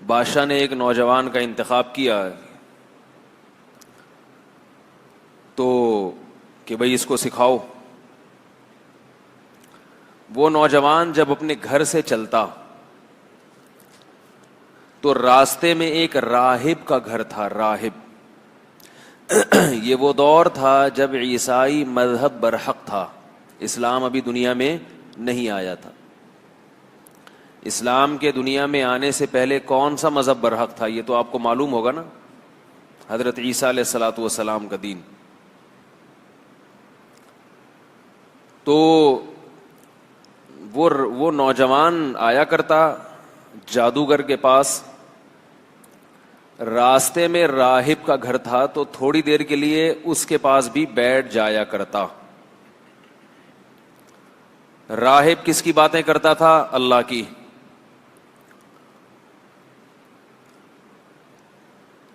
بادشاہ نے ایک نوجوان کا انتخاب کیا تو کہ بھئی اس کو سکھاؤ. وہ نوجوان جب اپنے گھر سے چلتا تو راستے میں ایک راہب کا گھر تھا. راہب یہ وہ دور تھا جب عیسائی مذہب برحق تھا. اسلام ابھی دنیا میں نہیں آیا تھا. اسلام کے دنیا میں آنے سے پہلے کون سا مذہب برحق تھا یہ تو آپ کو معلوم ہوگا نا. حضرت عیسیٰ علیہ الصلاۃ والسلام کا دین. تو وہ نوجوان آیا کرتا جادوگر کے پاس. راستے میں راہب کا گھر تھا تو تھوڑی دیر کے لیے اس کے پاس بھی بیٹھ جایا کرتا. راہب کس کی باتیں کرتا تھا؟ اللہ کی.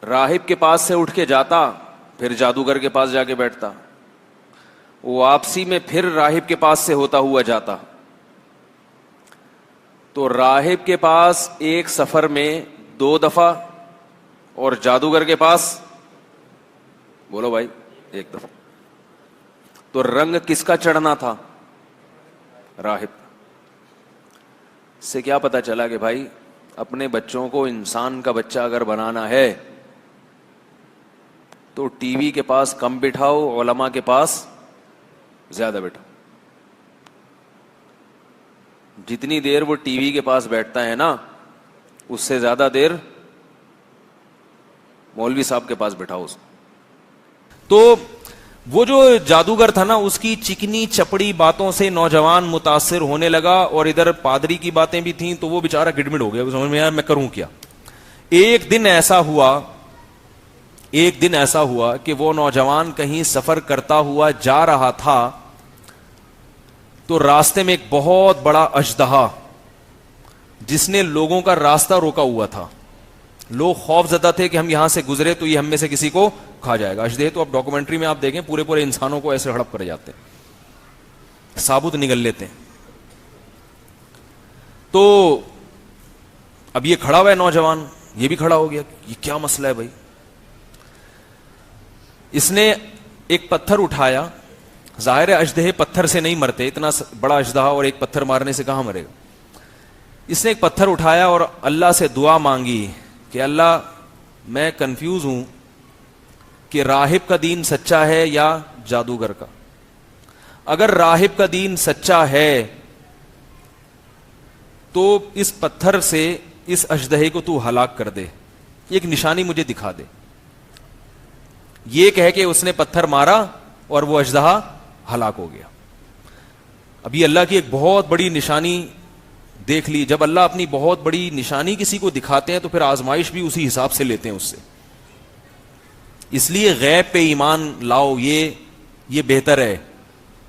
راہب کے پاس سے اٹھ کے جاتا پھر جادوگر کے پاس جا کے بیٹھتا. واپسی میں پھر راہب کے پاس سے ہوتا ہوا جاتا. تو راہب کے پاس ایک سفر میں 2 دفعہ اور جادوگر کے پاس بولو بھائی 1 دفعہ. تو رنگ کس کا چڑھنا تھا؟ راہب. سے کیا پتا چلا کہ بھائی اپنے بچوں کو انسان کا بچہ اگر بنانا ہے تو ٹی وی کے پاس کم بٹھاؤ, علماء کے پاس زیادہ بیٹھاؤ. جتنی دیر وہ ٹی وی کے پاس بیٹھتا ہے نا اس سے زیادہ دیر مولوی صاحب کے پاس بٹھاؤ اس کو. تو وہ جو جادوگر تھا نا اس کی چکنی چپڑی باتوں سے نوجوان متاثر ہونے لگا اور ادھر پادری کی باتیں بھی تھیں تو وہ بیچارہ گڑمڑ ہو گیا. سمجھ میں آیا میں کروں کیا. ایک دن ایسا ہوا کہ وہ نوجوان کہیں سفر کرتا ہوا جا رہا تھا تو راستے میں ایک بہت بڑا اژدہا جس نے لوگوں کا راستہ روکا ہوا تھا. لوگ خوف زدہ تھے کہ ہم یہاں سے گزرے تو یہ ہم میں سے کسی کو کھا جائے گا. اژدہے تو اب ڈاکومنٹری میں آپ دیکھیں پورے انسانوں کو ایسے ہڑپ کر جاتے ہیں, ثابت نگل لیتے ہیں. تو اب یہ کھڑا ہوا ہے نوجوان, یہ بھی کھڑا ہو گیا. یہ کیا مسئلہ ہے بھائی؟ اس نے ایک پتھر اٹھایا. ظاہر ہے اژدہے پتھر سے نہیں مرتے, اتنا بڑا اژدہا اور ایک پتھر مارنے سے کہاں مرے گا. اس نے ایک پتھر اٹھایا اور اللہ سے دعا مانگی کہ اللہ میں کنفیوز ہوں کہ راہب کا دین سچا ہے یا جادوگر کا. اگر راہب کا دین سچا ہے تو اس پتھر سے اس اژدہے کو تو ہلاک کر دے, ایک نشانی مجھے دکھا دے. یہ کہہ کے اس نے پتھر مارا اور وہ اژدہا ہلاک ہو گیا. ابھی اللہ کی ایک بہت بڑی نشانی دیکھ لی. جب اللہ اپنی بہت بڑی نشانی کسی کو دکھاتے ہیں تو پھر آزمائش بھی اسی حساب سے لیتے ہیں اس سے. اس لیے غیب پہ ایمان لاؤ, یہ بہتر ہے.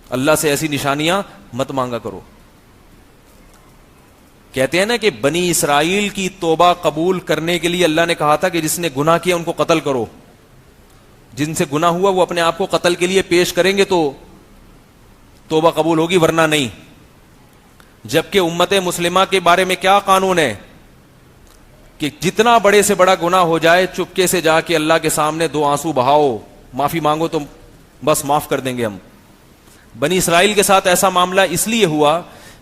اللہ سے ایسی نشانیاں مت مانگا کرو. کہتے ہیں نا کہ بنی اسرائیل کی توبہ قبول کرنے کے لیے اللہ نے کہا تھا کہ جس نے گناہ کیا ان کو قتل کرو. جن سے گناہ ہوا وہ اپنے آپ کو قتل کے لیے پیش کریں گے تو توبہ قبول ہوگی, ورنہ نہیں. جبکہ امت مسلمہ کے بارے میں کیا قانون ہے کہ جتنا بڑے سے بڑا گناہ ہو جائے چپکے سے جا کے اللہ کے سامنے 2 آنسو بہاؤ, معافی مانگو تو بس معاف کر دیں گے ہم. بنی اسرائیل کے ساتھ ایسا معاملہ اس لیے ہوا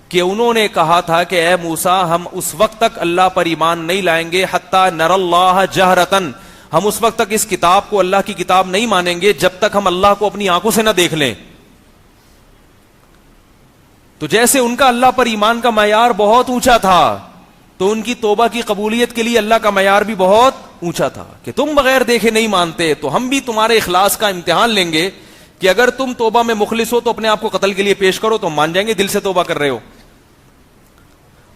کہ انہوں نے کہا تھا کہ اے موسیٰ ہم اس وقت تک اللہ پر ایمان نہیں لائیں گے حتی نر اللہ جہرتن, ہم اس وقت تک اس کتاب کو اللہ کی کتاب نہیں مانیں گے جب تک ہم اللہ کو اپنی آنکھوں سے نہ دیکھ لیں. تو جیسے ان کا اللہ پر ایمان کا معیار بہت اونچا تھا تو ان کی توبہ کی قبولیت کے لیے اللہ کا معیار بھی بہت اونچا تھا کہ تم بغیر دیکھے نہیں مانتے تو ہم بھی تمہارے اخلاص کا امتحان لیں گے کہ اگر تم توبہ میں مخلص ہو تو اپنے آپ کو قتل کے لیے پیش کرو تو مان جائیں گے دل سے توبہ کر رہے ہو.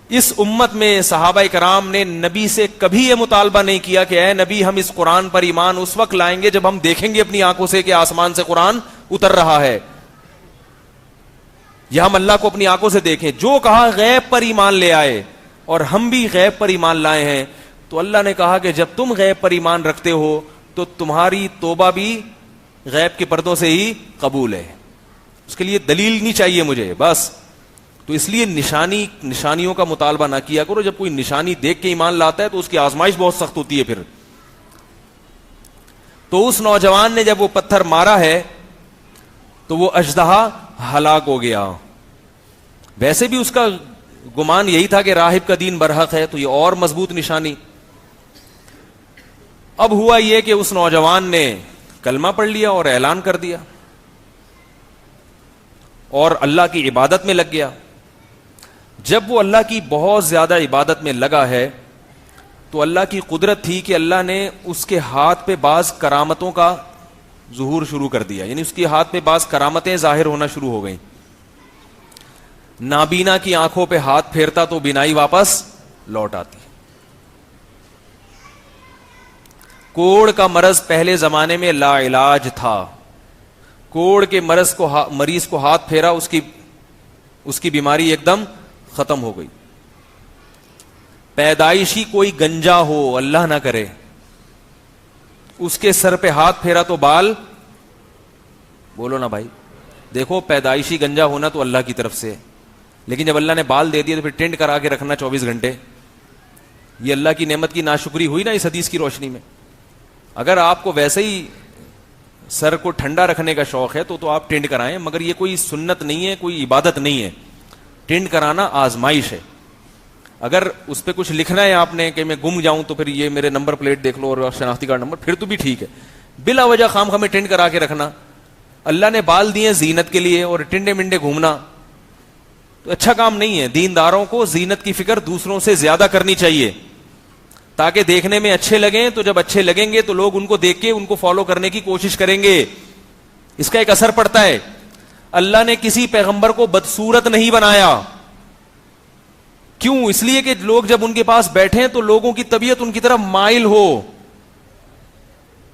اس امت میں صحابہ کرام نے نبی سے کبھی یہ مطالبہ نہیں کیا کہ اے نبی ہم اس قرآن پر ایمان اس وقت لائیں گے جب ہم دیکھیں گے اپنی آنکھوں سے کہ آسمان سے قرآن اتر رہا ہے, یا ہم اللہ کو اپنی آنکھوں سے دیکھیں. جو کہا غیب پر ایمان لے آئے اور ہم بھی غیب پر ایمان لائے ہیں. تو اللہ نے کہا کہ جب تم غیب پر ایمان رکھتے ہو تو تمہاری توبہ بھی غیب کے پردوں سے ہی قبول ہے. اس کے لیے دلیل نہیں چاہیے مجھے, بس تو اس لیے نشانیوں کا مطالبہ نہ کیا کرو. جب کوئی نشانی دیکھ کے ایمان لاتا ہے تو اس کی آزمائش بہت سخت ہوتی ہے پھر. تو اس نوجوان نے جب وہ پتھر مارا ہے تو وہ اژدہا ہلاک ہو گیا. ویسے بھی اس کا گمان یہی تھا کہ راہب کا دین برحق ہے, تو یہ اور مضبوط نشانی. اب ہوا یہ کہ اس نوجوان نے کلمہ پڑھ لیا اور اعلان کر دیا اور اللہ کی عبادت میں لگ گیا. جب وہ اللہ کی بہت زیادہ عبادت میں لگا ہے تو اللہ کی قدرت تھی کہ اللہ نے اس کے ہاتھ پہ بعض کرامتوں کا ظہور شروع کر دیا, یعنی اس کے ہاتھ پہ بعض کرامتیں ظاہر ہونا شروع ہو گئیں. نابینا کی آنکھوں پہ ہاتھ پھیرتا تو بینائی واپس لوٹ آتی. کوڑ کا مرض پہلے زمانے میں لا علاج تھا. کوڑ کے مریض کو ہاتھ پھیرا, اس کی بیماری ایک دم ختم ہو گئی. پیدائشی کوئی گنجا ہو, اللہ نہ کرے, اس کے سر پہ ہاتھ پھیرا تو بال, بولو نا بھائی, دیکھو پیدائشی گنجا ہونا تو اللہ کی طرف سے, لیکن جب اللہ نے بال دے دیے تو پھر ٹینٹ کرا کے رکھنا 24 گھنٹے, یہ اللہ کی نعمت کی ناشکری ہوئی نا اس حدیث کی روشنی میں. اگر آپ کو ویسے ہی سر کو ٹھنڈا رکھنے کا شوق ہے تو آپ ٹینٹ کرائیں, مگر یہ کوئی سنت نہیں ہے, کوئی عبادت نہیں ہے. ٹینٹ کرانا آزمائش ہے. اگر اس پہ کچھ لکھنا ہے آپ نے کہ میں گم جاؤں تو پھر یہ میرے نمبر پلیٹ دیکھ لو اور شناختی کارڈ نمبر, پھر تو بھی ٹھیک ہے. بلا وجہ خام خواہ میں ٹینٹ کرا کے رکھنا, اللہ نے بال دیے زینت کے لیے اور ٹنڈے منڈے گھومنا تو اچھا کام نہیں ہے. دینداروں کو زینت کی فکر دوسروں سے زیادہ کرنی چاہیے تاکہ دیکھنے میں اچھے لگیں, تو جب اچھے لگیں گے تو لوگ ان کو دیکھ کے ان کو فالو کرنے کی کوشش کریں گے. اس کا ایک اثر پڑتا ہے. اللہ نے کسی پیغمبر کو بدصورت نہیں بنایا. کیوں؟ اس لیے کہ لوگ جب ان کے پاس بیٹھیں تو لوگوں کی طبیعت ان کی طرف مائل ہو,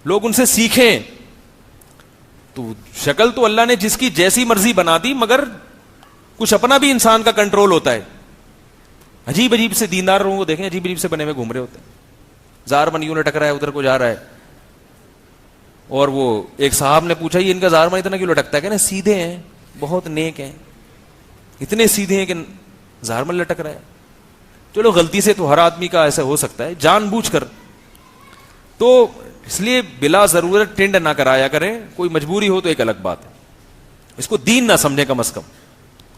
لوگ ان سے سیکھیں. تو شکل تو اللہ نے جس کی جیسی مرضی بنا دی, مگر کچھ اپنا بھی انسان کا کنٹرول ہوتا ہے. عجیب عجیب سے دیندار لوگوں کو دیکھیں, عجیب عجیب سے بنے ہوئے گھوم رہے ہوتے ہیں. زار من یوں لٹک رہا ہے, ادھر کو جا رہا ہے. اور وہ ایک صاحب نے پوچھا یہ ان کا زار من اتنا کیوں لٹکتا ہے, کہ نا سیدھے ہیں, بہت نیک ہیں, اتنے سیدھے ہیں کہ زار من لٹک رہا ہے. چلو غلطی سے تو ہر آدمی کا ایسا ہو سکتا ہے, جان بوجھ کر. تو اس لیے بلا ضرورت ٹینڈ نہ کرایا کریں. کوئی مجبوری ہو تو ایک الگ بات ہے, اس کو دین نہ سمجھے کم از کم.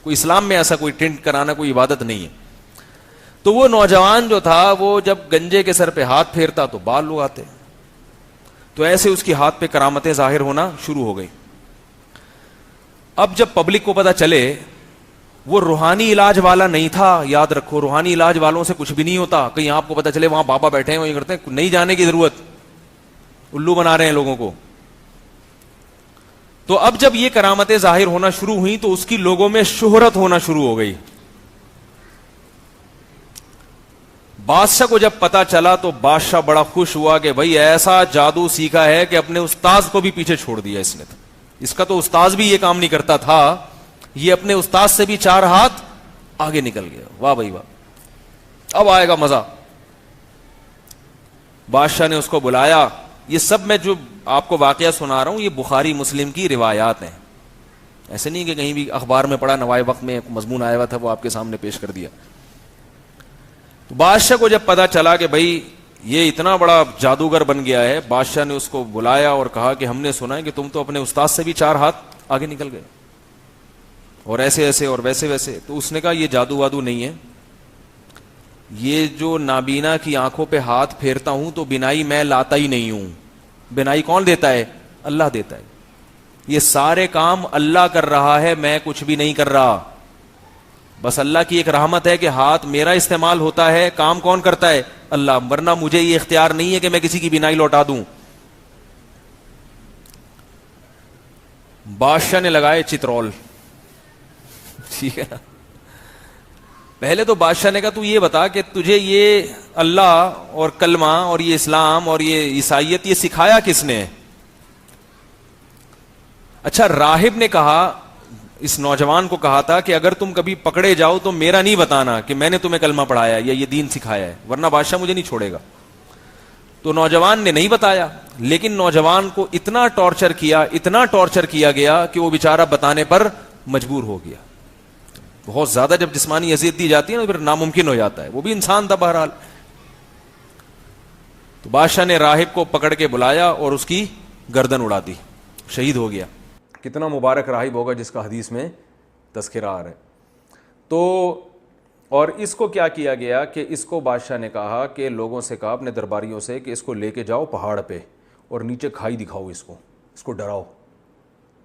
کوئی اسلام میں ایسا کوئی ٹینڈ کرانا کوئی عبادت نہیں ہے. تو وہ نوجوان جو تھا وہ جب گنجے کے سر پہ ہاتھ پھیرتا تو بال لوگ آتے, تو ایسے اس کی ہاتھ پہ کرامتیں ظاہر ہونا شروع ہو گئی. اب جب پبلک کو پتا چلے, وہ روحانی علاج والا نہیں تھا, یاد رکھو روحانی علاج والوں سے کچھ بھی نہیں ہوتا. کہیں آپ کو پتا چلے وہاں بابا بیٹھے ہیں, وہ یہ کرتے ہیں, نہیں جانے کی ضرورت, الو بنا رہے ہیں لوگوں کو. تو اب جب یہ کرامتیں ظاہر ہونا شروع ہوئی تو اس کی لوگوں میں شہرت ہونا شروع ہو گئی. بادشاہ کو جب پتا چلا تو بادشاہ بڑا خوش ہوا کہ بھائی ایسا جادو سیکھا ہے کہ اپنے استاذ کو بھی پیچھے چھوڑ دیا اس نے. اس کا تو استاذ بھی یہ کام نہیں کرتا تھا, یہ اپنے استاذ سے بھی 4 ہاتھ آگے نکل گیا. واہ بھائی واہ, اب آئے گا مزہ. بادشاہ نے اس کو بلایا. یہ سب میں جو آپ کو واقعہ سنا رہا ہوں یہ بخاری مسلم کی روایات ہیں, ایسے نہیں کہ کہیں بھی اخبار میں پڑھا, نوائے وقت میں مضمون آیا ہوا تھا وہ آپ کے سامنے پیش کر دیا. تو بادشاہ کو جب پتا چلا کہ بھائی یہ اتنا بڑا جادوگر بن گیا ہے, بادشاہ نے اس کو بلایا اور کہا کہ ہم نے سنا ہے کہ تم تو اپنے استاد سے بھی 4 ہاتھ آگے نکل گئے, اور ایسے ایسے اور ویسے ویسے. تو اس نے کہا یہ جادو وادو نہیں ہے, یہ جو نابینا کی آنکھوں پہ ہاتھ پھیرتا ہوں تو بینائی میں لاتا ہی نہیں ہوں. بینائی کون دیتا ہے؟ اللہ دیتا ہے. یہ سارے کام اللہ کر رہا ہے, میں کچھ بھی نہیں کر رہا. بس اللہ کی ایک رحمت ہے کہ ہاتھ میرا استعمال ہوتا ہے, کام کون کرتا ہے؟ اللہ. ورنہ مجھے یہ اختیار نہیں ہے کہ میں کسی کی بینائی لوٹا دوں. بادشاہ نے لگائے چترول, ٹھیک ہے نا. پہلے تو بادشاہ نے کہا تو یہ بتا کہ تجھے یہ اللہ اور کلمہ اور یہ اسلام اور یہ عیسائیت یہ سکھایا کس نے؟ اچھا, راہب نے کہا, اس نوجوان کو کہا تھا کہ اگر تم کبھی پکڑے جاؤ تو میرا نہیں بتانا کہ میں نے تمہیں کلمہ پڑھایا یا یہ دین سکھایا ہے, ورنہ بادشاہ مجھے نہیں چھوڑے گا. تو نوجوان نے نہیں بتایا, لیکن نوجوان کو اتنا ٹارچر کیا گیا کہ وہ بیچارہ بتانے پر مجبور ہو گیا. بہت زیادہ جب جسمانی اذیت دی جاتی ہے نا پھر ناممکن ہو جاتا ہے. وہ بھی انسان تھا بہرحال. تو بادشاہ نے راہب کو پکڑ کے بلایا اور اس کی گردن اڑا دی, شہید ہو گیا. کتنا مبارک راہب ہوگا جس کا حدیث میں تذکرہ آ رہا ہے. تو اور اس کو کیا کیا گیا کہ اس کو بادشاہ نے کہا کہ لوگوں سے کہا اپنے درباریوں سے کہ اس کو لے کے جاؤ پہاڑ پہ اور نیچے کھائی دکھاؤ, اس کو ڈراؤ,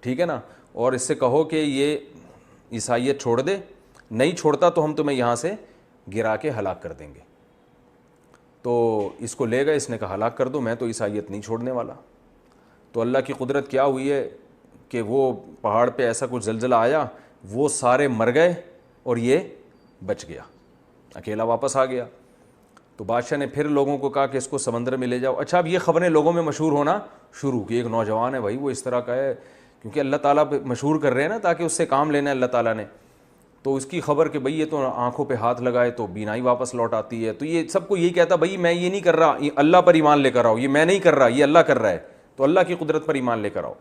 ٹھیک ہے نا, اور اس سے کہو کہ یہ عیسائیت چھوڑ دے, نہیں چھوڑتا تو ہم تمہیں یہاں سے گرا کے ہلاک کر دیں گے. تو اس کو لے گئے, اس نے کہا ہلاک کر دو, میں تو عیسائیت نہیں چھوڑنے والا. تو اللہ کی قدرت کیا ہوئی ہے کہ وہ پہاڑ پہ ایسا کچھ زلزلہ آیا, وہ سارے مر گئے اور یہ بچ گیا, اکیلا واپس آ گیا. تو بادشاہ نے پھر لوگوں کو کہا کہ اس کو سمندر میں لے جاؤ. اچھا, اب یہ خبریں لوگوں میں مشہور ہونا شروع کی, ایک نوجوان ہے بھائی وہ اس طرح کا ہے, کیونکہ اللہ تعالیٰ مشہور کر رہے ہیں نا تاکہ اس سے کام لینا ہے اللہ تعالیٰ نے. تو اس کی خبر کہ بھئی یہ تو آنکھوں پہ ہاتھ لگائے تو بینائی واپس لوٹ آتی ہے. تو یہ سب کو یہی کہتا بھئی میں یہ نہیں کر رہا, اللہ پر ایمان لے کر آؤ, یہ میں نہیں کر رہا, یہ اللہ کر رہا ہے, تو اللہ کی قدرت پر ایمان لے کر آؤ.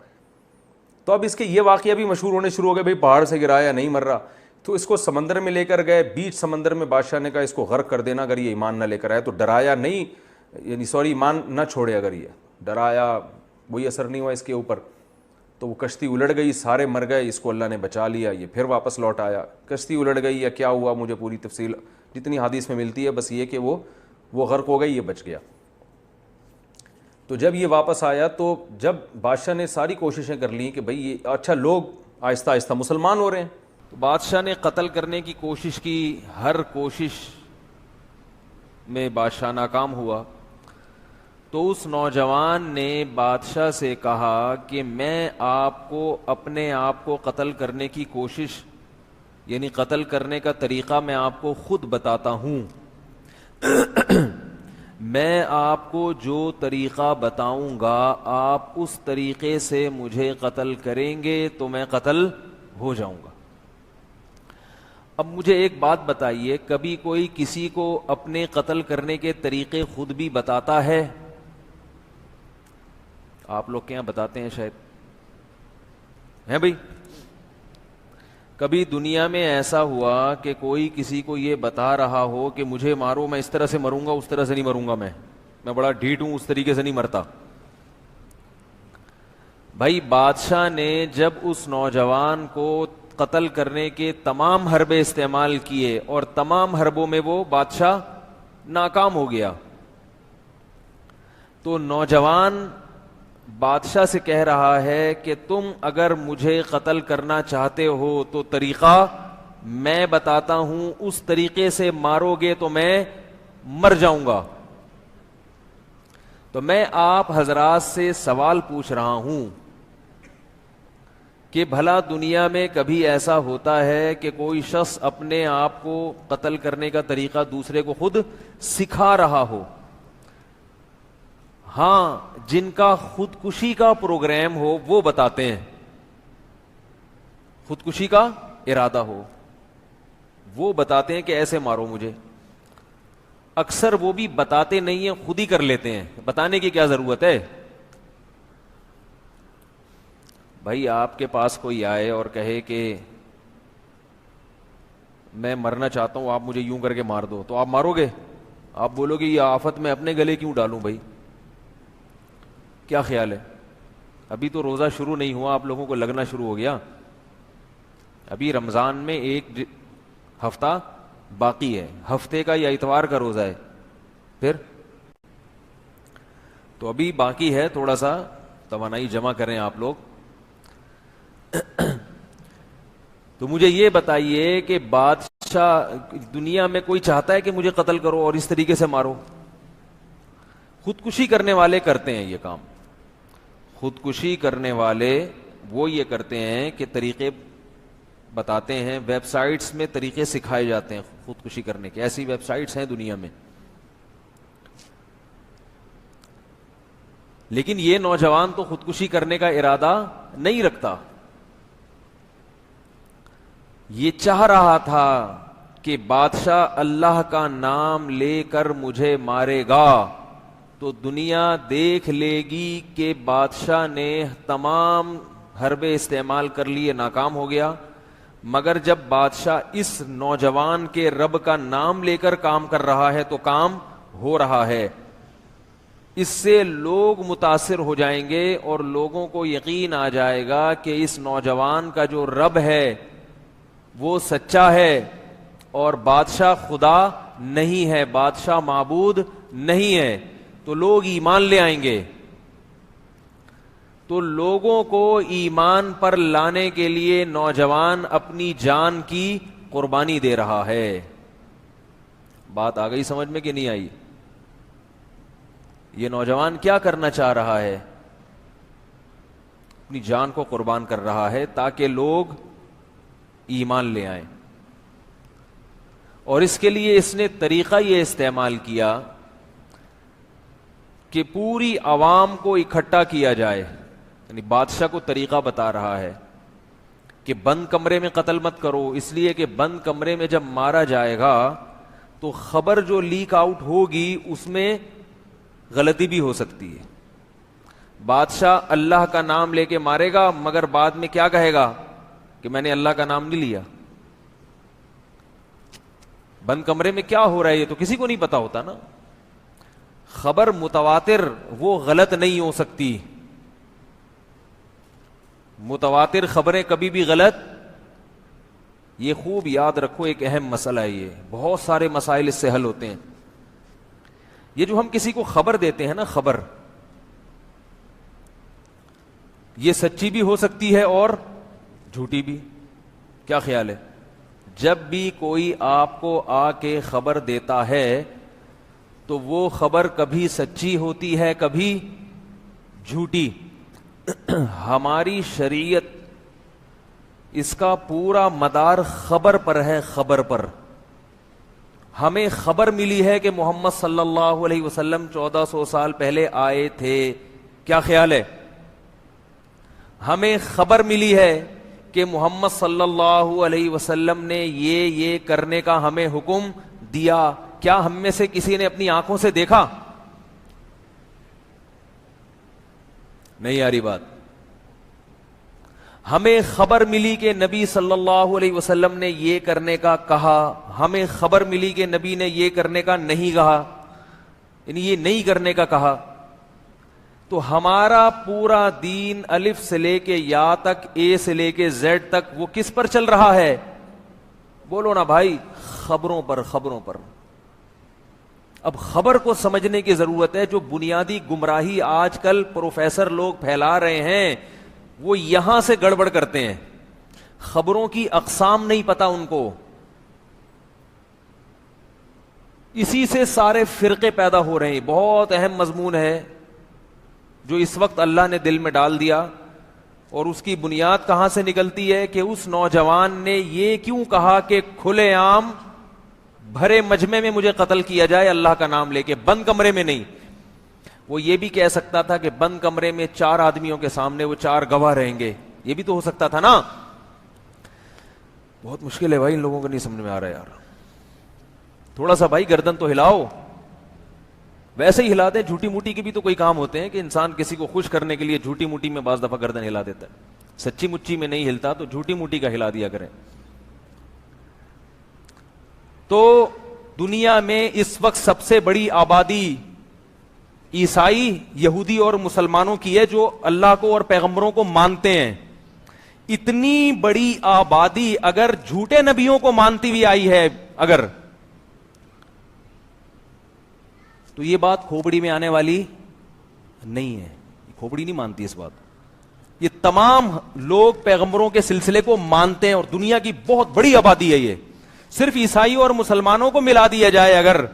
تو اب اس کے یہ واقعہ بھی مشہور ہونے شروع ہو گئے, بھئی پہاڑ سے گرایا نہیں مر رہا. تو اس کو سمندر میں لے کر گئے, بیچ سمندر میں بادشاہ نے کہا اس کو غرق کر دینا اگر یہ ایمان نہ لے کر آئے. تو ڈرایا نہیں, یعنی ایمان نہ چھوڑے, اگر یہ ڈرایا وہی اثر نہیں ہوا اس کے اوپر. تو وہ کشتی الٹ گئی, سارے مر گئے, اس کو اللہ نے بچا لیا, یہ پھر واپس لوٹ آیا. کشتی الٹ گئی یا کیا ہوا مجھے پوری تفصیل جتنی حدیث میں ملتی ہے, بس یہ کہ وہ غرق ہو گئی, یہ بچ گیا. تو جب یہ واپس آیا تو جب بادشاہ نے ساری کوششیں کر لیں کہ بھئی یہ اچھا لوگ آہستہ آہستہ مسلمان ہو رہے ہیں, تو بادشاہ نے قتل کرنے کی کوشش کی, ہر کوشش میں بادشاہ ناکام ہوا. تو اس نوجوان نے بادشاہ سے کہا کہ میں آپ کو اپنے آپ کو قتل کرنے کی کوشش, یعنی قتل کرنے کا طریقہ میں آپ کو خود بتاتا ہوں. میں آپ کو جو طریقہ بتاؤں گا آپ اس طریقے سے مجھے قتل کریں گے تو میں قتل ہو جاؤں گا. اب مجھے ایک بات بتائیے, کبھی کوئی کسی کو اپنے قتل کرنے کے طریقے خود بھی بتاتا ہے؟ آپ لوگ کیا بتاتے ہیں شاید ہیں بھائی. کبھی دنیا میں ایسا ہوا کہ کوئی کسی کو یہ بتا رہا ہو کہ مجھے مارو, میں اس طرح سے مروں گا, اس طرح سے نہیں مروں گا, میں بڑا ڈھیٹ ہوں, اس طریقے سے نہیں مرتا. بھائی بادشاہ نے جب اس نوجوان کو قتل کرنے کے تمام حربے استعمال کیے اور تمام حربوں میں وہ بادشاہ ناکام ہو گیا, تو نوجوان بادشاہ سے کہہ رہا ہے کہ تم اگر مجھے قتل کرنا چاہتے ہو تو طریقہ میں بتاتا ہوں, اس طریقے سے مارو گے تو میں مر جاؤں گا. تو میں آپ حضرات سے سوال پوچھ رہا ہوں کہ بھلا دنیا میں کبھی ایسا ہوتا ہے کہ کوئی شخص اپنے آپ کو قتل کرنے کا طریقہ دوسرے کو خود سکھا رہا ہو؟ ہاں, جن کا خودکشی کا پروگرام ہو وہ بتاتے ہیں, خودکشی کا ارادہ ہو وہ بتاتے ہیں کہ ایسے مارو مجھے. اکثر وہ بھی بتاتے نہیں ہیں, خود ہی کر لیتے ہیں. بتانے کی کیا ضرورت ہے بھائی. آپ کے پاس کوئی آئے اور کہے کہ میں مرنا چاہتا ہوں, آپ مجھے یوں کر کے مار دو, تو آپ مارو گے؟ آپ بولو گے یہ آفت میں اپنے گلے کیوں ڈالوں بھائی. کیا خیال ہے؟ ابھی تو روزہ شروع نہیں ہوا, آپ لوگوں کو لگنا شروع ہو گیا. ابھی رمضان میں ایک ہفتہ باقی ہے, ہفتے کا یا اتوار کا روزہ ہے, پھر تو ابھی باقی ہے, تھوڑا سا توانائی جمع کریں آپ لوگ. تو مجھے یہ بتائیے کہ بادشاہ دنیا میں کوئی چاہتا ہے کہ مجھے قتل کرو اور اس طریقے سے مارو؟ خودکشی کرنے والے کرتے ہیں یہ کام. خودکشی کرنے والے وہ یہ کرتے ہیں کہ طریقے بتاتے ہیں, ویب سائٹس میں طریقے سکھائے جاتے ہیں خودکشی کرنے کے. ایسی ویب سائٹس ہیں دنیا میں. لیکن یہ نوجوان تو خودکشی کرنے کا ارادہ نہیں رکھتا. یہ چاہ رہا تھا کہ بادشاہ اللہ کا نام لے کر مجھے مارے گا تو دنیا دیکھ لے گی کہ بادشاہ نے تمام حربے استعمال کر لیے, ناکام ہو گیا. مگر جب بادشاہ اس نوجوان کے رب کا نام لے کر کام کر رہا ہے تو کام ہو رہا ہے. اس سے لوگ متاثر ہو جائیں گے اور لوگوں کو یقین آ جائے گا کہ اس نوجوان کا جو رب ہے وہ سچا ہے اور بادشاہ خدا نہیں ہے, بادشاہ معبود نہیں ہے, تو لوگ ایمان لے آئیں گے. تو لوگوں کو ایمان پر لانے کے لیے نوجوان اپنی جان کی قربانی دے رہا ہے. بات آ گئی سمجھ میں کہ نہیں آئی؟ یہ نوجوان کیا کرنا چاہ رہا ہے؟ اپنی جان کو قربان کر رہا ہے تاکہ لوگ ایمان لے آئیں. اور اس کے لیے اس نے طریقہ یہ استعمال کیا کہ پوری عوام کو اکٹھا کیا جائے. یعنی بادشاہ کو طریقہ بتا رہا ہے کہ بند کمرے میں قتل مت کرو, اس لیے کہ بند کمرے میں جب مارا جائے گا تو خبر جو لیک آؤٹ ہوگی اس میں غلطی بھی ہو سکتی ہے. بادشاہ اللہ کا نام لے کے مارے گا مگر بعد میں کیا کہے گا کہ میں نے اللہ کا نام نہیں لیا. بند کمرے میں کیا ہو رہا ہے یہ تو کسی کو نہیں پتا ہوتا نا. خبر متواتر وہ غلط نہیں ہو سکتی. متواتر خبریں کبھی بھی غلط, یہ خوب یاد رکھو, ایک اہم مسئلہ ہے یہ. بہت سارے مسائل اس سے حل ہوتے ہیں. یہ جو ہم کسی کو خبر دیتے ہیں نا, خبر یہ سچی بھی ہو سکتی ہے اور جھوٹی بھی. کیا خیال ہے؟ جب بھی کوئی آپ کو آ کے خبر دیتا ہے تو وہ خبر کبھی سچی ہوتی ہے کبھی جھوٹی. ہماری شریعت اس کا پورا مدار خبر پر ہے, خبر پر. ہمیں خبر ملی ہے کہ محمد صلی اللہ علیہ وسلم 1400 سال پہلے آئے تھے. کیا خیال ہے؟ ہمیں خبر ملی ہے کہ محمد صلی اللہ علیہ وسلم نے یہ کرنے کا ہمیں حکم دیا. کیا ہم میں سے کسی نے اپنی آنکھوں سے دیکھا؟ نہیں آ رہی بات. ہمیں خبر ملی کہ نبی صلی اللہ علیہ وسلم نے یہ کرنے کا کہا, ہمیں خبر ملی کہ نبی نے یہ کرنے کا نہیں کہا, یعنی یہ نہیں کرنے کا کہا. تو ہمارا پورا دین الف سے لے کے یا تک, اے سے لے کے زیڈ تک وہ کس پر چل رہا ہے؟ بولو نا بھائی, خبروں پر, خبروں پر. اب خبر کو سمجھنے کی ضرورت ہے. جو بنیادی گمراہی آج کل پروفیسر لوگ پھیلا رہے ہیں وہ یہاں سے گڑبڑ کرتے ہیں. خبروں کی اقسام نہیں پتا ان کو, اسی سے سارے فرقے پیدا ہو رہے ہیں. بہت اہم مضمون ہے جو اس وقت اللہ نے دل میں ڈال دیا, اور اس کی بنیاد کہاں سے نکلتی ہے کہ اس نوجوان نے یہ کیوں کہا کہ کھلے عام بھرے مجمع میں مجھے قتل کیا جائے اللہ کا نام لے کے, بند کمرے میں نہیں. وہ یہ بھی کہہ سکتا تھا کہ بند کمرے میں 4 آدمیوں کے سامنے وہ 4 گواہ رہیں گے, یہ بھی تو ہو سکتا تھا نا. بہت مشکل ہے بھائی, ان لوگوں کو نہیں سمجھ میں آ رہا یار. تھوڑا سا بھائی گردن تو ہلاؤ. ویسے ہی ہلاتے ہیں, جھوٹی موٹی کے بھی تو کوئی کام ہوتے ہیں کہ انسان کسی کو خوش کرنے کے لیے جھوٹی موٹی میں بعض دفعہ گردن ہلا دیتا ہے. سچی مچی میں نہیں ہلتا تو جھوٹی موٹی کا ہلا دیا کریں. تو دنیا میں اس وقت سب سے بڑی آبادی عیسائی, یہودی اور مسلمانوں کی ہے جو اللہ کو اور پیغمبروں کو مانتے ہیں. اتنی بڑی آبادی اگر جھوٹے نبیوں کو مانتی ہوئی آئی ہے اگر, تو یہ بات کھوپڑی میں آنے والی نہیں ہے. کھوپڑی نہیں مانتی اس بات. یہ تمام لوگ پیغمبروں کے سلسلے کو مانتے ہیں اور دنیا کی بہت بڑی آبادی ہے. یہ صرف عیسائیوں اور مسلمانوں کو ملا دیا جائے اگر,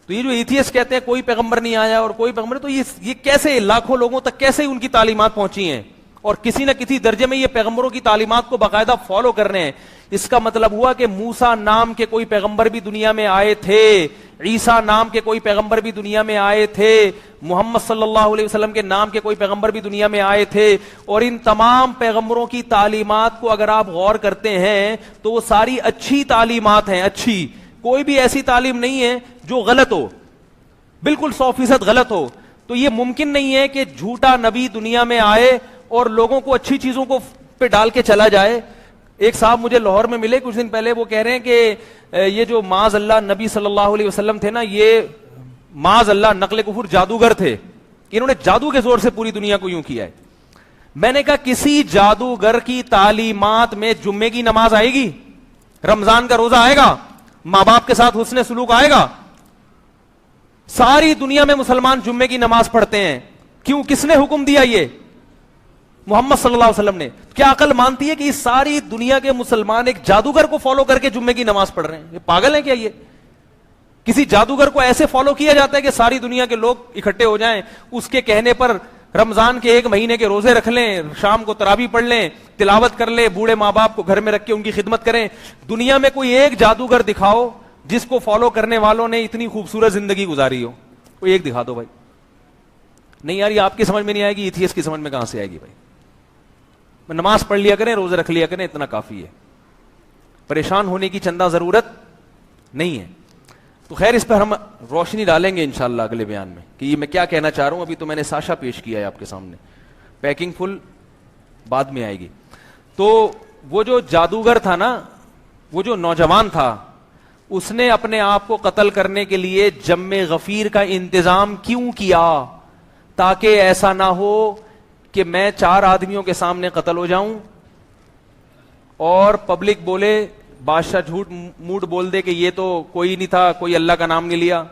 تو یہ جو ایتھیسٹ کہتے ہیں کوئی پیغمبر نہیں آیا اور کوئی پیغمبر, تو یہ کیسے لاکھوں لوگوں تک کیسے ان کی تعلیمات پہنچی ہیں اور کسی نہ کسی درجے میں یہ پیغمبروں کی تعلیمات کو باقاعدہ فالو کر رہے ہیں. اس کا مطلب ہوا کہ موسیٰ نام کے کوئی پیغمبر بھی دنیا میں آئے تھے, عیسیٰ نام کے کوئی پیغمبر بھی دنیا میں آئے تھے, محمد صلی اللہ علیہ وسلم کے نام کے کوئی پیغمبر بھی دنیا میں آئے تھے. اور ان تمام پیغمبروں کی تعلیمات کو اگر آپ غور کرتے ہیں تو وہ ساری اچھی تعلیمات ہیں, اچھی. کوئی بھی ایسی تعلیم نہیں ہے جو غلط ہو, بالکل 100% غلط ہو. تو یہ ممکن نہیں ہے کہ جھوٹا نبی دنیا میں آئے اور لوگوں کو اچھی چیزوں کو پہ ڈال کے چلا جائے. ایک صاحب مجھے لاہور میں ملے کچھ دن پہلے, وہ کہہ رہے ہیں کہ یہ جو معاذ اللہ نبی صلی اللہ علیہ وسلم تھے نا, یہ معاذ اللہ نقل کفر جادوگر تھے, انہوں نے جادو کے زور سے پوری دنیا کو یوں کیا ہے. میں نے کہا کسی جادوگر کی تعلیمات میں جمعے کی نماز آئے گی, رمضان کا روزہ آئے گا, ماں باپ کے ساتھ حسن سلوک آئے گا؟ ساری دنیا میں مسلمان جمعے کی نماز پڑھتے ہیں, کیوں؟ کس نے حکم دیا؟ یہ محمد صلی اللہ علیہ وسلم نے. کیا عقل مانتی ہے کہ اس ساری دنیا کے مسلمان ایک جادوگر کو فالو کر کے جمعے کی نماز پڑھ رہے ہیں؟ یہ پاگل ہیں کیا؟ یہ کسی جادوگر کو ایسے فالو کیا جاتا ہے کہ ساری دنیا کے لوگ اکٹھے ہو جائیں, اس کے کہنے پر رمضان کے 1 مہینے کے روزے رکھ لیں, شام کو تراویح پڑھ لیں, تلاوت کر لیں, بوڑھے ماں باپ کو گھر میں رکھ کے ان کی خدمت کریں. دنیا میں کوئی ایک جادوگر دکھاؤ جس کو فالو کرنے والوں نے اتنی خوبصورت زندگی گزاری ہو, کوئی ایک دکھا دو بھائی. نہیں یار, یہ آپ کی سمجھ میں نہیں آئے گی, ایتھیسٹ کی سمجھ میں کہاں سے آئے گی بھائی؟ نماز پڑھ لیا کریں, روزے رکھ لیا کریں, اتنا کافی ہے. پریشان ہونے کی چندہ ضرورت نہیں ہے. تو خیر, اس پر ہم روشنی ڈالیں گے انشاءاللہ اگلے بیان میں کہ یہ میں کیا کہنا چاہ رہا ہوں. ابھی تو میں نے ساشا پیش کیا ہے آپ کے سامنے, پیکنگ فل بعد میں آئے گی. تو وہ جو جادوگر تھا نا, وہ جو نوجوان تھا, اس نے اپنے آپ کو قتل کرنے کے لیے جم غفیر کا انتظام کیوں کیا؟ تاکہ ایسا نہ ہو کہ میں 4 آدمیوں کے سامنے قتل ہو جاؤں اور پبلک بولے, بادشاہ جھوٹ موٹ بول دے کہ یہ تو کوئی نہیں تھا, کوئی اللہ کا نام نہیں لیا.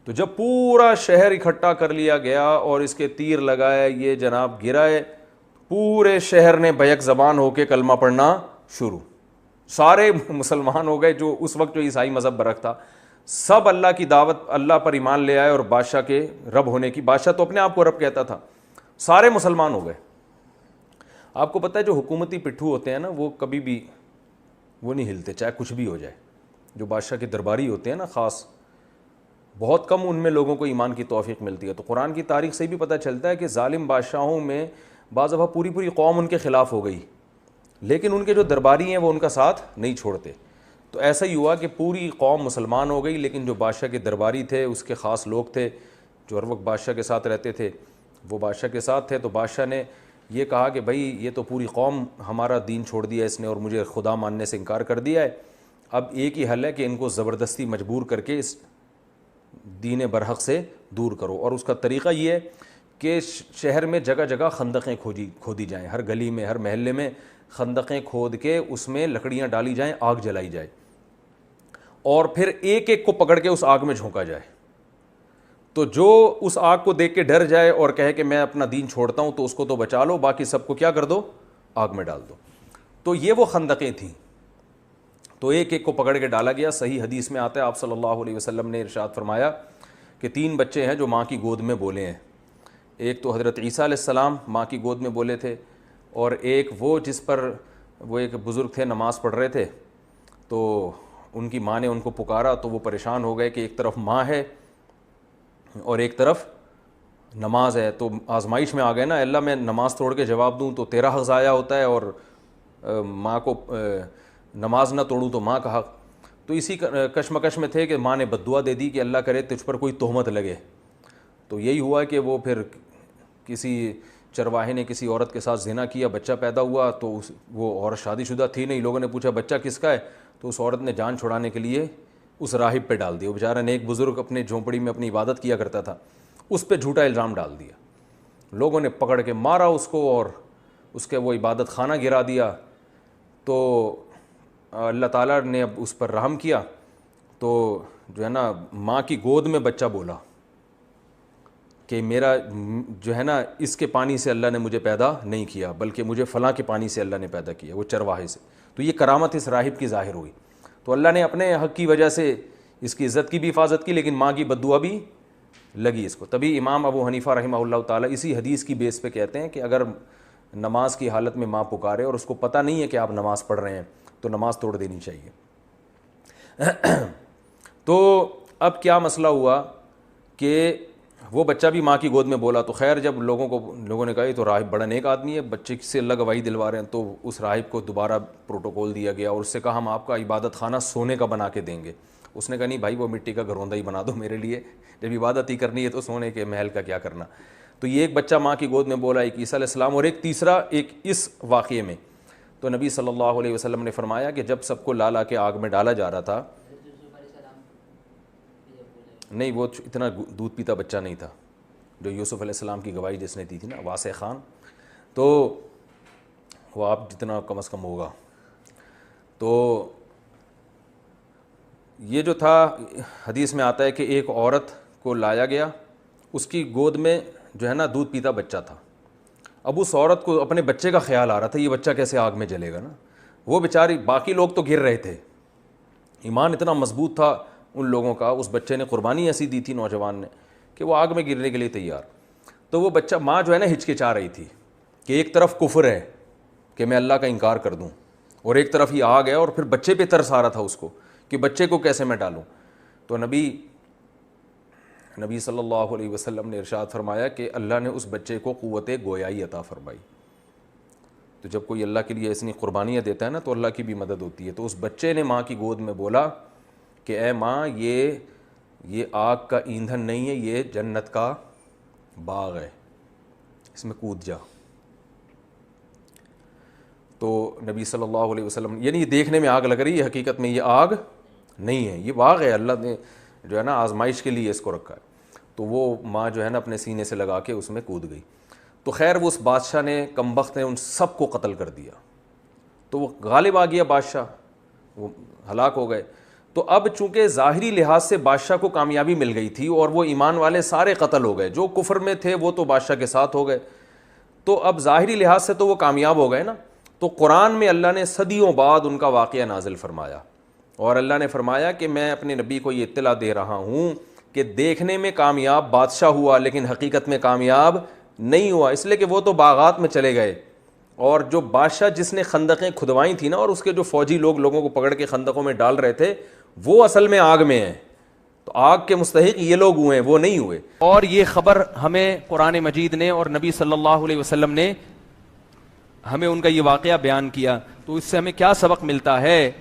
تو جب پورا شہر اکٹھا کر لیا گیا اور اس کے تیر لگائے, یہ جناب گرائے, پورے شہر نے بیک زبان ہو کے کلمہ پڑھنا شروع. سارے مسلمان ہو گئے, جو اس وقت جو عیسائی مذہب برک تھا, سب اللہ کی دعوت, اللہ پر ایمان لے آئے اور بادشاہ کے رب ہونے کی, بادشاہ تو اپنے آپ کو رب کہتا تھا, سارے مسلمان ہو گئے. آپ کو پتہ ہے جو حکومتی پٹھو ہوتے ہیں نا, وہ کبھی بھی وہ نہیں ہلتے چاہے کچھ بھی ہو جائے. جو بادشاہ کے درباری ہوتے ہیں نا خاص, بہت کم ان میں لوگوں کو ایمان کی توفیق ملتی ہے. تو قرآن کی تاریخ سے بھی پتہ چلتا ہے کہ ظالم بادشاہوں میں بعض دفعہ پوری قوم ان کے خلاف ہو گئی, لیکن ان کے جو درباری ہیں وہ ان کا ساتھ نہیں چھوڑتے. تو ایسا ہی ہوا کہ پوری قوم مسلمان ہو گئی, لیکن جو بادشاہ کے درباری تھے, اس کے خاص لوگ تھے جو ہر وقت بادشاہ کے ساتھ رہتے تھے, وہ بادشاہ کے ساتھ تھے. تو بادشاہ نے یہ کہا کہ بھائی یہ تو پوری قوم ہمارا دین چھوڑ دیا اس نے اور مجھے خدا ماننے سے انکار کر دیا ہے, اب ایک ہی حل ہے کہ ان کو زبردستی مجبور کر کے اس دین برحق سے دور کرو. اور اس کا طریقہ یہ ہے کہ شہر میں جگہ جگہ خندقیں کھودی جائیں, ہر گلی میں, ہر محلے میں خندقیں کھود کے اس میں لکڑیاں ڈالی جائیں, آگ جلائی جائے, اور پھر ایک ایک کو پکڑ کے اس آگ میں جھونکا جائے. تو جو اس آگ کو دیکھ کے ڈر جائے اور کہے کہ میں اپنا دین چھوڑتا ہوں, تو اس کو تو بچا لو, باقی سب کو کیا کر دو, آگ میں ڈال دو. تو یہ وہ خندقیں تھیں. تو ایک ایک کو پکڑ کے ڈالا گیا. صحیح حدیث میں آتا ہے, آپ صلی اللہ علیہ وسلم نے ارشاد فرمایا کہ 3 بچے ہیں جو ماں کی گود میں بولے ہیں. ایک تو حضرت عیسیٰ علیہ السلام ماں کی گود میں بولے تھے, اور ایک وہ جس پر وہ ایک بزرگ تھے نماز پڑھ رہے تھے, تو ان کی ماں نے ان کو پکارا, تو وہ پریشان ہو گئے کہ ایک طرف ماں ہے اور ایک طرف نماز ہے. تو آزمائش میں آ گئے نا, اللہ میں نماز توڑ کے جواب دوں تو تیرا حق ضائع ہوتا ہے, اور ماں کو نماز نہ توڑوں تو ماں کا حق. تو اسی کشمکش میں تھے کہ ماں نے بد دعا دے دی کہ اللہ کرے تجھ پر کوئی تہمت لگے. تو یہی ہوا کہ وہ پھر کسی چرواہے نے کسی عورت کے ساتھ زنا کیا, بچہ پیدا ہوا. تو وہ عورت شادی شدہ تھی نہیں, لوگوں نے پوچھا بچہ کس کا ہے, تو اس عورت نے جان چھڑانے کے لیے اس راہب پہ ڈال دیا. وہ بیچارہ نیک بزرگ اپنے جھونپڑی میں اپنی عبادت کیا کرتا تھا, اس پہ جھوٹا الزام ڈال دیا. لوگوں نے پکڑ کے مارا اس کو اور اس کے وہ عبادت خانہ گرا دیا. تو اللہ تعالیٰ نے اب اس پر رحم کیا, تو جو ہے نا ماں کی گود میں بچہ بولا کہ میرا جو ہے نا اس کے پانی سے اللہ نے مجھے پیدا نہیں کیا, بلکہ مجھے فلاں کے پانی سے اللہ نے پیدا کیا, وہ چرواہے سے. تو یہ کرامت اس راہب کی ظاہر ہوئی. تو اللہ نے اپنے حق کی وجہ سے اس کی عزت کی بھی حفاظت کی, لیکن ماں کی بد دعا بھی لگی اس کو. تبھی امام ابو حنیفہ رحمہ اللہ تعالیٰ اسی حدیث کی بیس پہ کہتے ہیں کہ اگر نماز کی حالت میں ماں پکارے اور اس کو پتہ نہیں ہے کہ آپ نماز پڑھ رہے ہیں, تو نماز توڑ دینی چاہیے. تو اب کیا مسئلہ ہوا کہ وہ بچہ بھی ماں کی گود میں بولا. تو خیر جب لوگوں نے کہا یہ تو راہب بڑا نیک آدمی ہے, بچے سے اللہ گواہی دلوا رہے ہیں, تو اس راہب کو دوبارہ پروٹوکول دیا گیا اور اس سے کہا ہم آپ کا عبادت خانہ سونے کا بنا کے دیں گے. اس نے کہا نہیں بھائی, وہ مٹی کا گھروندا ہی بنا دو میرے لیے, جب عبادت ہی کرنی ہے تو سونے کے محل کا کیا کرنا. تو یہ ایک بچہ ماں کی گود میں بولا, ایک عیسیٰ علیہ السلام, اور ایک تیسرا ایک اس واقعے میں. تو نبی صلی اللہ علیہ وسلم نے فرمایا کہ جب سب کو لا لا کے آگ میں ڈالا جا رہا تھا، نہیں وہ اتنا دودھ پیتا بچہ نہیں تھا جو یوسف علیہ السلام کی گواہی جس نے دی تھی نا، واسع خان، تو وہ آپ جتنا کم از کم ہوگا. تو یہ جو تھا حدیث میں آتا ہے کہ ایک عورت کو لایا گیا، اس کی گود میں جو ہے نا دودھ پیتا بچہ تھا. اب اس عورت کو اپنے بچے کا خیال آ رہا تھا، یہ بچہ کیسے آگ میں جلے گا نا. وہ بیچاری، باقی لوگ تو گر رہے تھے، ایمان اتنا مضبوط تھا ان لوگوں کا، اس بچے نے قربانی ایسی دی تھی نوجوان نے کہ وہ آگ میں گرنے کے لیے تیار. تو وہ بچہ، ماں جو ہے نا ہچکچا رہی تھی کہ ایک طرف کفر ہے کہ میں اللہ کا انکار کر دوں، اور ایک طرف ہی آگ ہے، اور پھر بچے پہ ترس آ رہا تھا اس کو کہ بچے کو کیسے میں ڈالوں. تو نبی صلی اللہ علیہ وسلم نے ارشاد فرمایا کہ اللہ نے اس بچے کو قوت گویائی عطا فرمائی. تو جب کوئی اللہ کے لیے اتنی قربانیاں دیتا ہے نا تو اللہ کی بھی مدد ہوتی ہے. تو اس بچے نے ماں کی گود میں بولا کہ اے ماں، یہ آگ کا ایندھن نہیں ہے، یہ جنت کا باغ ہے، اس میں کود جا. تو نبی صلی اللہ علیہ وسلم، یعنی یہ دیکھنے میں آگ لگ رہی ہے، حقیقت میں یہ آگ نہیں ہے، یہ باغ ہے، اللہ نے جو ہے نا آزمائش کے لیے اس کو رکھا ہے. تو وہ ماں جو ہے نا اپنے سینے سے لگا کے اس میں کود گئی. تو خیر وہ اس بادشاہ نے، کم بخت نے، ان سب کو قتل کر دیا. تو وہ غالب آ گیا بادشاہ، وہ ہلاک ہو گئے. تو اب چونکہ ظاہری لحاظ سے بادشاہ کو کامیابی مل گئی تھی اور وہ ایمان والے سارے قتل ہو گئے، جو کفر میں تھے وہ تو بادشاہ کے ساتھ ہو گئے، تو اب ظاہری لحاظ سے تو وہ کامیاب ہو گئے نا. تو قرآن میں اللہ نے صدیوں بعد ان کا واقعہ نازل فرمایا، اور اللہ نے فرمایا کہ میں اپنے نبی کو یہ اطلاع دے رہا ہوں کہ دیکھنے میں کامیاب بادشاہ ہوا لیکن حقیقت میں کامیاب نہیں ہوا، اس لیے کہ وہ تو باغات میں چلے گئے، اور جو بادشاہ جس نے خندقیں کھدوائی تھی نا، اور اس کے جو فوجی لوگوں کو پکڑ کے خندقوں میں ڈال رہے تھے، وہ اصل میں آگ میں ہیں. تو آگ کے مستحق یہ لوگ ہوئے ہیں، وہ نہیں ہوئے. اور یہ خبر ہمیں قرآن مجید نے اور نبی صلی اللہ علیہ وسلم نے ہمیں ان کا یہ واقعہ بیان کیا. تو اس سے ہمیں کیا سبق ملتا ہے؟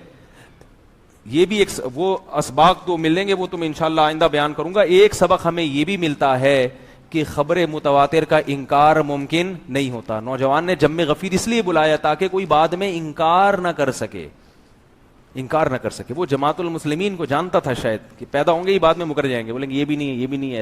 یہ بھی ایک، وہ اسباق تو ملیں گے، وہ تو میں انشاءاللہ آئندہ بیان کروں گا. ایک سبق ہمیں یہ بھی ملتا ہے کہ خبر متواتر کا انکار ممکن نہیں ہوتا. نوجوان نے جم غفیر اس لیے بلایا تاکہ کوئی بعد میں انکار نہ کر سکے. وہ جماعت المسلمین کو جانتا تھا شاید کہ پیدا ہوں گے ہی بعد میں مکر جائیں گے، بولیں گے یہ بھی نہیں ہے، یہ بھی نہیں ہے.